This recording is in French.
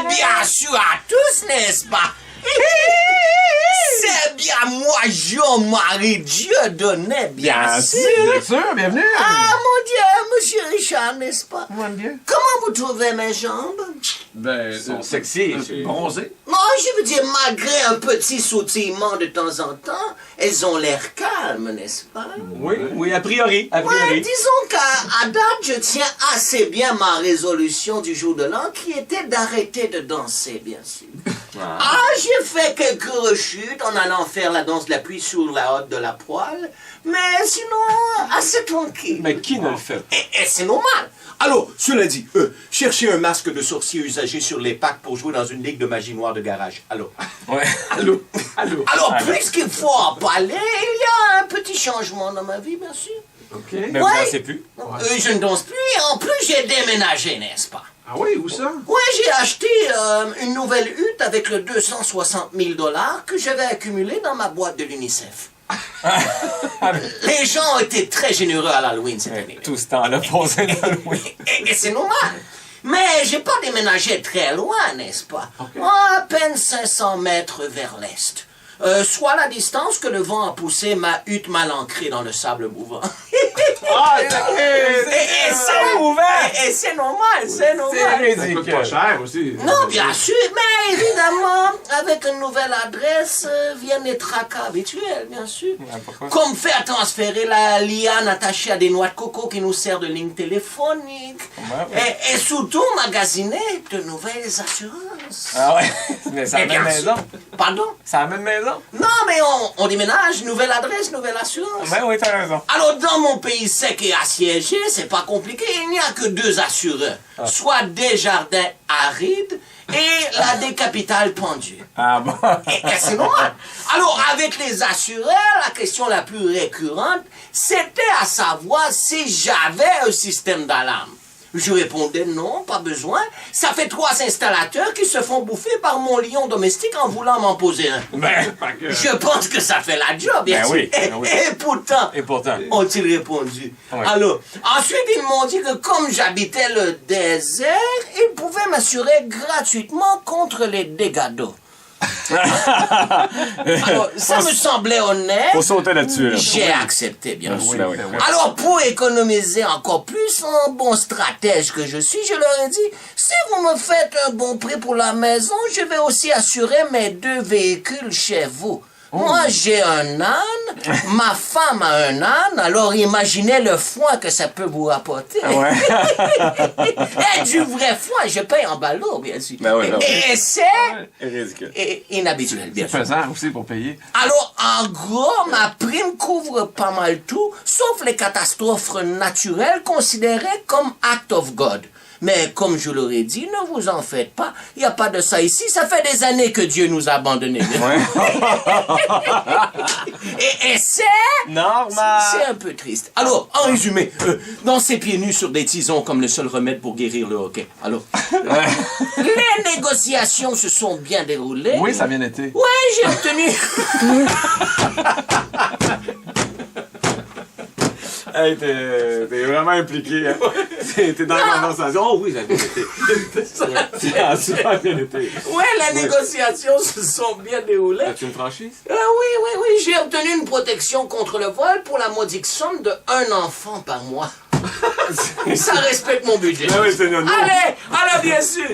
bien sûr à tous, n'est-ce pas? C'est bien moi, Jean-Marie Dieudonné, bien sûr. Bien sûr, bienvenue. Ah, mon Dieu, monsieur Richard, n'est-ce pas? Mon Dieu. Comment vous trouvez mes jambes? Ben, Ils sont sexy. bronzés. Non, je veux dire, malgré un petit sautillement de temps en temps, elles ont l'air calmes, n'est-ce pas? Oui, a priori. Ouais, disons qu'à date, je tiens assez bien ma résolution du jour de l'an, qui était d'arrêter de danser, bien sûr. Ah, j'ai fait quelques rechutes en allant faire la danse de la pluie sur la hotte de la poêle, mais sinon, assez tranquille. Mais qui ne le fait pas? Et c'est normal. Alors, cela dit, cherchez un masque de sorcier usagé sur les packs pour jouer dans une ligue de magie noire de garage. Allô? Ouais. Allô? Alors, puisqu'il faut en parler, il y a un petit changement dans ma vie, bien sûr. OK. Mais vous Ouais. dansez plus? Je ne danse plus et en plus, j'ai déménagé, n'est-ce pas? Ah oui, où ça? Ouais, j'ai acheté une nouvelle hutte avec le 260 000 $ que j'avais accumulé dans ma boîte de l'UNICEF. Les gens ont été très généreux à l'Halloween cette année. Tout ce temps-là posé dans le oui. Et c'est normal. Mais j'ai pas déménagé très loin, n'est-ce pas? À peine 500 mètres vers l'est. Soit la distance que le vent a poussé ma hutte mal ancrée dans le sable mouvant. Ah, Et c'est normal, c'est normal. Ça coûte pas cher aussi. Non, bien sûr, mais évidemment, avec une nouvelle adresse, viennent les tracas habituels, bien sûr. pourquoi? Comme faire transférer la liane attachée à des noix de coco qui nous sert de ligne téléphonique. Et surtout, magasiner de nouvelles assurances. Ah ouais? Mais c'est la Et même bien maison? sûr. Pardon? C'est la même maison? Non, mais on déménage, nouvelle adresse, nouvelle assurance. Ben oui, t'as raison. Alors, dans mon pays sec et assiégé, c'est pas compliqué, il n'y a que deux assureurs. Soit Desjardins Arides et la Décapitale Pendue. Ah bon? Et c'est normal. Alors, avec les assureurs, la question la plus récurrente, c'était à savoir si j'avais un système d'alarme. Je répondais non, pas besoin. Ça fait 3 installateurs qui se font bouffer par mon lion domestique en voulant m'en poser un. Ben, Je pense que ça fait la job, bien Ben sûr. oui, ben oui. Et pourtant, et pourtant. ont-ils répondu. Oui. Alors, ensuite, ils m'ont dit que comme j'habitais le désert, ils pouvaient m'assurer gratuitement contre les dégâts d'eau. Alors, ça me semblait honnête. Faut sauter là-dessus, là. J'ai accepté, bien sûr. Ben oui. Alors, pour économiser encore plus, en bon stratège que je suis, je leur ai dit, si vous me faites un bon prix pour la maison, je vais aussi assurer mes 2 véhicules chez vous. Moi, j'ai un âne, ma femme a un âne, alors imaginez le foin que ça peut vous apporter. Ouais. Et du vrai foin, je paye en ballot, bien sûr. Ben oui, ben oui. Et c'est Ridicule. inhabituel, bien sûr. Pesant aussi pour payer. Alors, en gros, ma prime couvre pas mal tout, sauf les catastrophes naturelles considérées comme act of God. Mais comme je l'aurais dit, ne vous en faites pas, il n'y a pas de ça ici, ça fait des années que Dieu nous a abandonnés. et c'est... Normal. C'est un peu triste. Alors, en résumé, danser pieds nus sur des tisons comme le seul remède pour guérir le hockey. Alors, les négociations se sont bien déroulées. Oui, ça a bien été. Ouais, j'ai obtenu... Hey, t'es vraiment impliqué, hein? T'es dans la conversation. Oh oui, ça a bien été. Ça a super bien été. Ouais, les négociations se sont bien déroulées. As-tu une franchise? Oui, j'ai obtenu une protection contre le vol pour la modique somme de 1 enfant par mois. Ça respecte mon budget. Ah oui, c'est non. Allez, bien sûr.